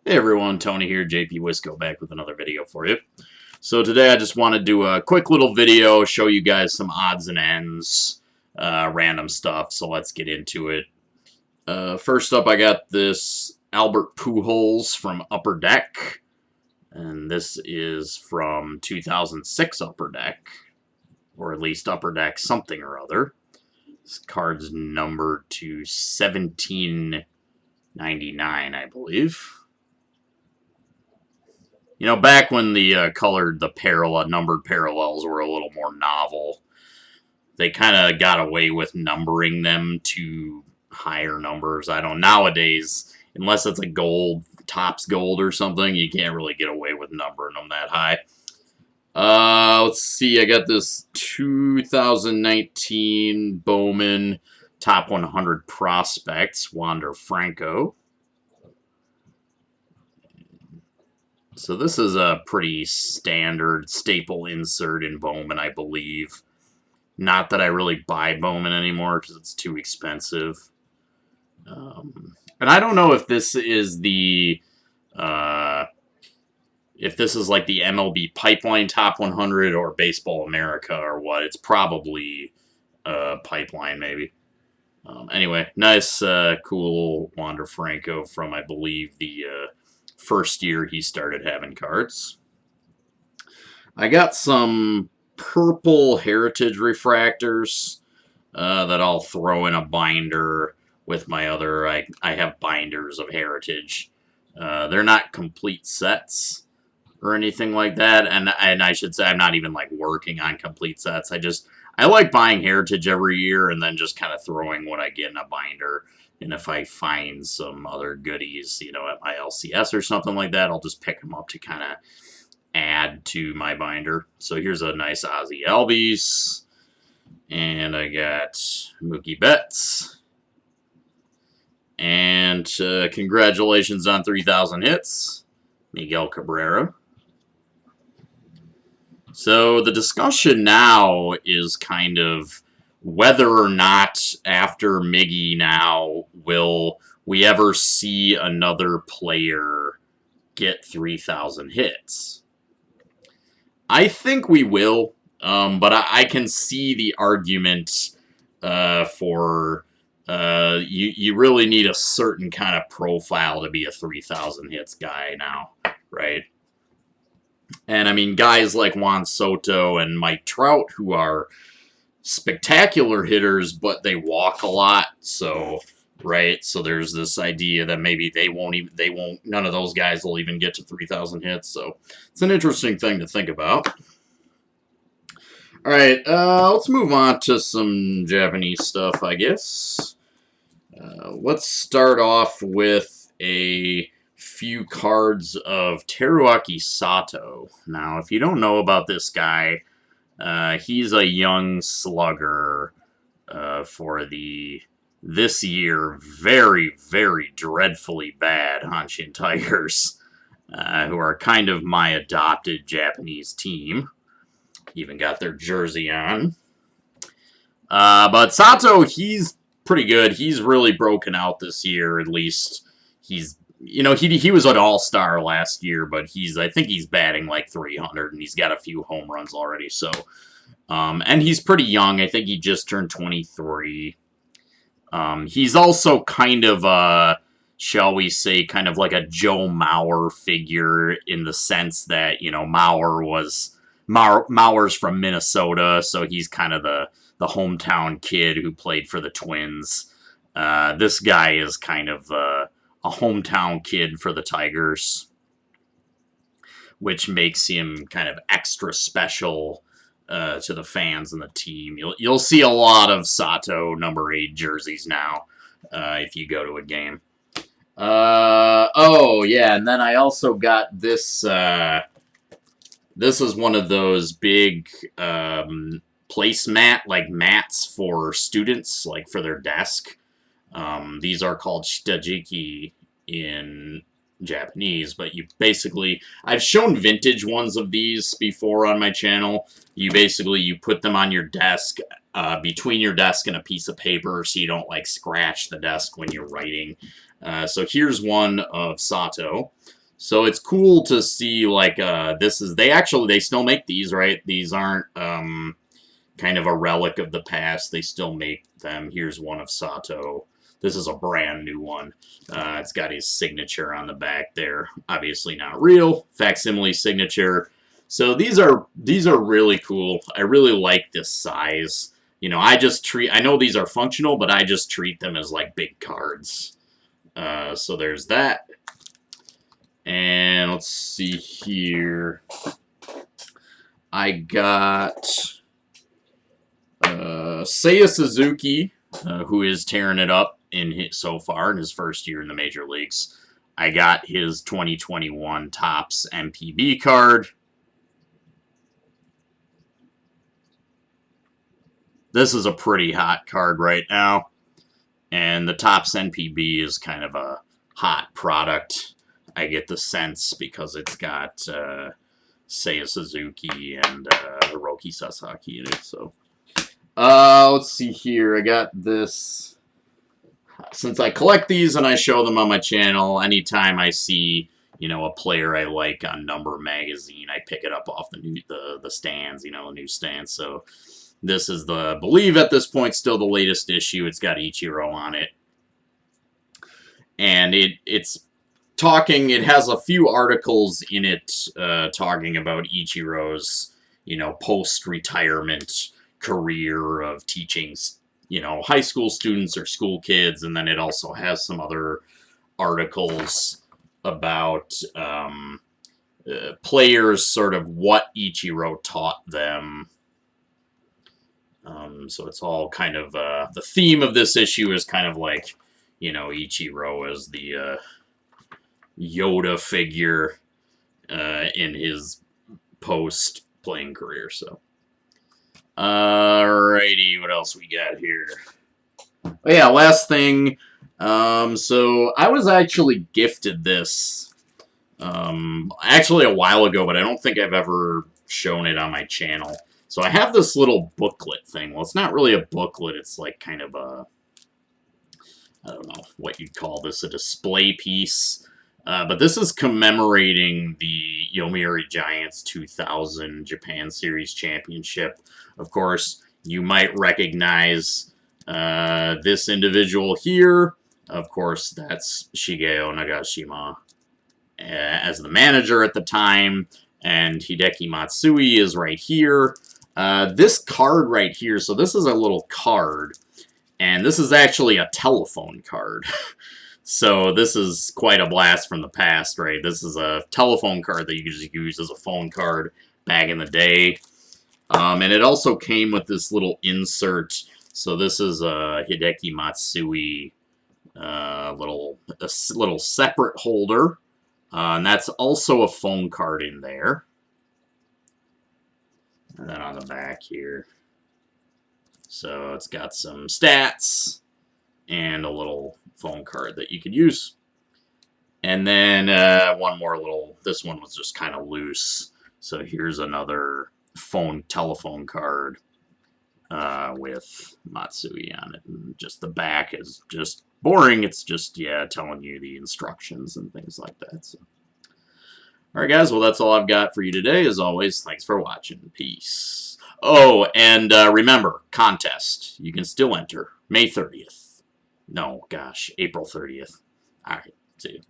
Hey everyone, Tony here, JP Wisco back with another video for you. So today I just want to do a quick little video, show you guys some odds and ends, random stuff, so let's get into it. First up I got this Albert Pujols from Upper Deck, and this is from 2006 Upper Deck, or at least Upper Deck something or other. This card's numbered to 1799, I believe. You know, back when the numbered parallels were a little more novel, they kind of got away with numbering them to higher numbers. I don't know, nowadays, unless it's a gold, Topps gold or something, you can't really get away with numbering them that high. Let's see, I got this 2019 Bowman Top 100 Prospects, Franco. So this is a pretty standard staple insert in Bowman, I believe. Not that I really buy Bowman anymore because it's too expensive. And I don't know if this is the like the MLB Pipeline Top 100 or Baseball America or what. It's probably Pipeline maybe. Anyway, nice, cool Wander Franco from, I believe, the first year he started having cards. I got some purple Heritage refractors that I'll throw in a binder with my other. I have binders of Heritage. They're not complete sets or anything like that, and I should say I'm not even like working on complete sets. I like buying Heritage every year and then just kind of throwing what I get in a binder. And if I find some other goodies, you know, at my LCS or something like that, I'll just pick them up to kind of add to my binder. So here's a nice Ozzy Albies. And I got Mookie Betts. And congratulations on 3,000 hits, Miguel Cabrera. So the discussion now is kind of whether or not after Miggy now will we ever see another player get 3,000 hits. I think we will, but I can see the argument for you really need a certain kind of profile to be a 3,000 hits guy now, right? And I mean, guys like Juan Soto and Mike Trout, who are spectacular hitters, but they walk a lot. So, right. So there's this idea that maybe none of those guys will even get to 3,000 hits. So it's an interesting thing to think about. All right. Let's move on to some Japanese stuff, I guess. Let's start off with a few cards of Teruaki Sato. Now, if you don't know about this guy, he's a young slugger for this year very, very dreadfully bad Hanshin Tigers, who are kind of my adopted Japanese team. Even got their jersey on. But Sato, he's pretty good. He's really broken out this year, at least. He was an all-star last year, but I think he's batting like 300, and he's got a few home runs already. So, and he's pretty young. I think he just turned 23. He's also kind of shall we say, kind of like a Joe Mauer figure in the sense that, you know, Mauer's from Minnesota, so he's kind of the hometown kid who played for the Twins. This guy is kind of a hometown kid for the Tigers, which makes him kind of extra special to the fans and the team. You'll see a lot of Sato number 8 jerseys now if you go to a game. Oh yeah, and then I also got this. This is one of those big placemat, like mats for students, like for their desk. These are called shitajiki in Japanese, but I've shown vintage ones of these before on my channel. You put them on your desk between your desk and a piece of paper so you don't like scratch the desk when you're writing. So here's one of Sato. So it's cool to see like this is they still make these, right? These aren't kind of a relic of the past. They still make them. Here's one of Sato. This is a brand new one. It's got his signature on the back there. Obviously not real. Facsimile signature. So these are really cool. I really like this size. You know, I know these are functional, but I just treat them as like big cards. So there's that. And let's see here. I got Seiya Suzuki, who is tearing it up so far in his first year in the major leagues. I got his 2021 Topps MPB card. This is a pretty hot card right now. And the Topps NPB is kind of a hot product. I get the sense because it's got Seiya Suzuki and Teruaki Sato in it. So, let's see here. I got this. Since I collect these and I show them on my channel, anytime I see, you know, a player I like on Number Magazine, I pick it up off the stands, you know, the newsstands. So this is I believe at this point, still the latest issue. It's got Ichiro on it. And it has a few articles in it talking about Ichiro's, you know, post-retirement career of teaching, you know, high school students or school kids. And then it also has some other articles about players, sort of what Ichiro taught them. So it's all kind of, the theme of this issue is kind of like, you know, Ichiro as the Yoda figure in his post-playing career. So, alrighty, what else we got here? Oh, yeah, last thing. So I was actually gifted this actually a while ago, but I don't think I've ever shown it on my channel. So I have this little booklet thing. Well, it's not really a booklet. It's like kind of a, I don't know what you'd call this, a display piece. But this is commemorating the Yomiuri Giants 2000 Japan Series Championship. Of course, you might recognize this individual here. Of course, that's Shigeo Nagashima as the manager at the time. And Hideki Matsui is right here. This card right here, so this is a little card. And this is actually a telephone card. So this is quite a blast from the past, right? This is a telephone card that you could just use as a phone card back in the day. And it also came with this little insert. So this is a Hideki Matsui little separate holder. And that's also a phone card in there. And then on the back here. So it's got some stats and a little phone card that you could use. And then one more little, this one was just kind of loose. So here's another telephone card with Matsui on it. And just the back is just boring. It's just, yeah, telling you the instructions and things like that. So. Alright guys, well that's all I've got for you today. As always, thanks for watching. Peace. Oh, and remember, contest. You can still enter. May 30th. No, gosh, April 30th. Alright, see you.